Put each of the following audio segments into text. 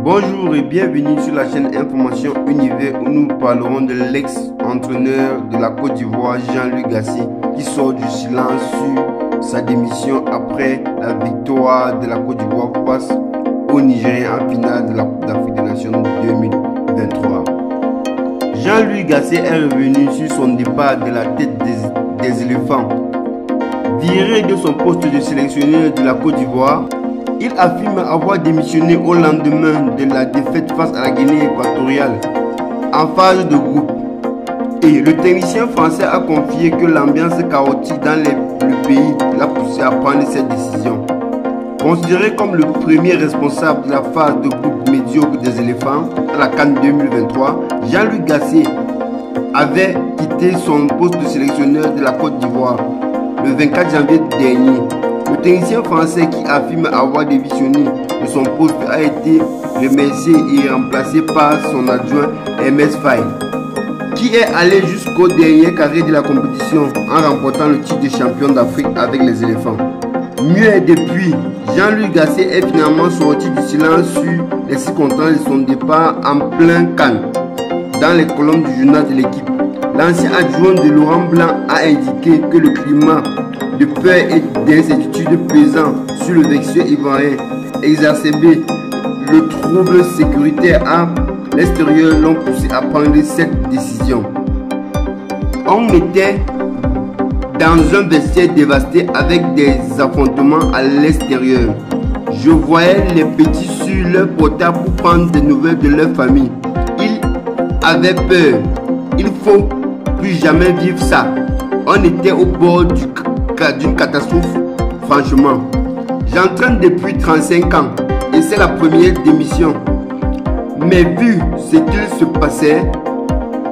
Bonjour et bienvenue sur la chaîne Information Univers où nous parlerons de l'ex-entraîneur de la Côte d'Ivoire Jean-Louis Gasset qui sort du silence sur sa démission après la victoire de la Côte d'Ivoire face au Nigeria en finale de la Coupe d'Afrique des Nations 2023. Jean-Louis Gasset est revenu sur son départ de la tête des éléphants. Viré de son poste de sélectionneur de la Côte d'Ivoire, il affirme avoir démissionné au lendemain de la défaite face à la Guinée équatoriale en phase de groupe. Et le technicien français a confié que l'ambiance chaotique dans le pays l'a poussé à prendre cette décision. Considéré comme le premier responsable de la phase de groupe médiocre des éléphants à la CAN 2023, Jean-Louis Gasset avait quitté son poste de sélectionneur de la Côte d'Ivoire le 24 janvier dernier. Le technicien français qui affirme avoir démissionné de son poste a été remercié et remplacé par son adjoint MS Faye, qui est allé jusqu'au dernier carré de la compétition en remportant le titre de champion d'Afrique avec les éléphants. Mieux depuis, Jean-Louis Gasset est finalement sorti du silence sur les circonstances de son départ en plein CAN. Dans les colonnes du journal de l'équipe, l'ancien adjoint de Laurent Blanc a indiqué que le climat de peur et d'incertitude pesant sur le vexeur ivoirien exacerbé le trouble sécuritaire à l'extérieur l'ont poussé à prendre cette décision. On était dans un vestiaire dévasté avec des affrontements à l'extérieur. Je voyais les petits sur leur portable pour prendre des nouvelles de leur famille. Ils avaient peur. Il faut plus jamais vivre ça. On était au bord d'une catastrophe, franchement. J'entraîne depuis 35 ans et c'est la première démission. Mais vu ce qu'il se passait,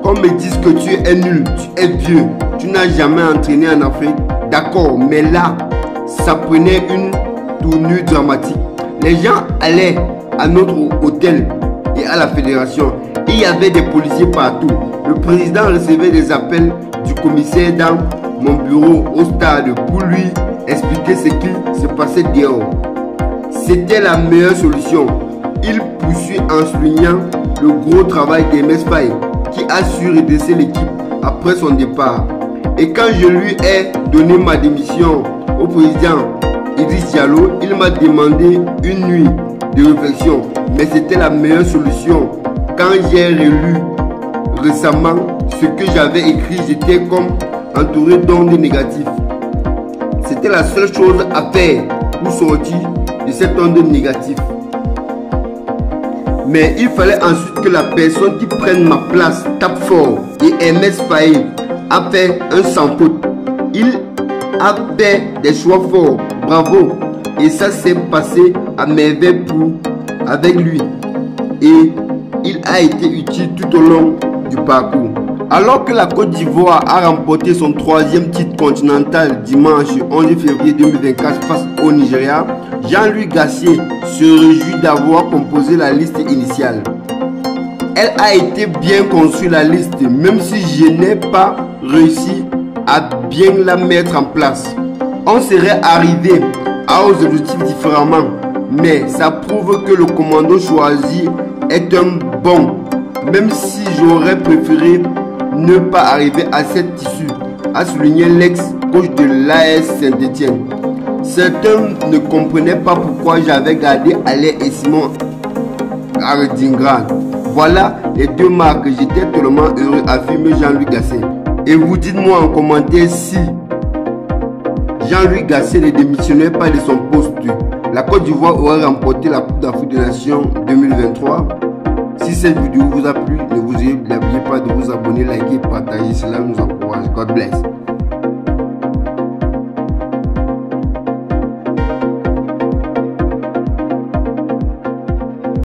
qu'on me dise que tu es nul, tu es vieux, tu n'as jamais entraîné en Afrique, d'accord, mais là, ça prenait une tournure dramatique. Les gens allaient à notre hôtel et à la fédération. Il y avait des policiers partout. Le président recevait des appels du commissaire dans mon bureau au stade pour lui expliquer ce qui se passait dehors. C'était la meilleure solution. Il poursuit en soulignant le gros travail d'Ms Faye qui a su redresser l'équipe après son départ. Et quand je lui ai donné ma démission au président Idriss Diallo, il m'a demandé une nuit de réflexion. Mais c'était la meilleure solution. Quand j'ai relu récemment ce que j'avais écrit, j'étais comme entouré d'ondes négatives. C'était la seule chose à faire pour sortir de cette onde négative. Mais il fallait ensuite que la personne qui prenne ma place tape fort. Et MS Faye a fait un sans faute. Il a fait des choix forts. Bravo. Et ça s'est passé à merveille avec lui. Et il a été utile tout au long du parcours. Alors que la Côte d'Ivoire a remporté son troisième titre continental dimanche 11 février 2024 face au Nigeria, Jean-Louis Gasset se réjouit d'avoir composé la liste initiale. Elle a été bien conçue la liste, même si je n'ai pas réussi à bien la mettre en place. On serait arrivé à aux objectifs différemment, mais ça prouve que le commando choisi est un bon, même si j'aurais préféré ne pas arriver à cette issue, a souligné l'ex-coach de l'AS Saint-Etienne. Certains ne comprenaient pas pourquoi j'avais gardé Alain et Simon Ardingra. Voilà les deux marques, j'étais tellement heureux, affirme Jean-Louis Gasset. Et vous dites-moi en commentaire si Jean-Louis Gasset ne démissionnait pas de son poste. La Côte d'Ivoire aurait remporté la Coupe d'Afrique des Nations 2023. Si cette vidéo vous a plu, n'oubliez pas de vous abonner, liker, partager, cela nous encourage. God bless.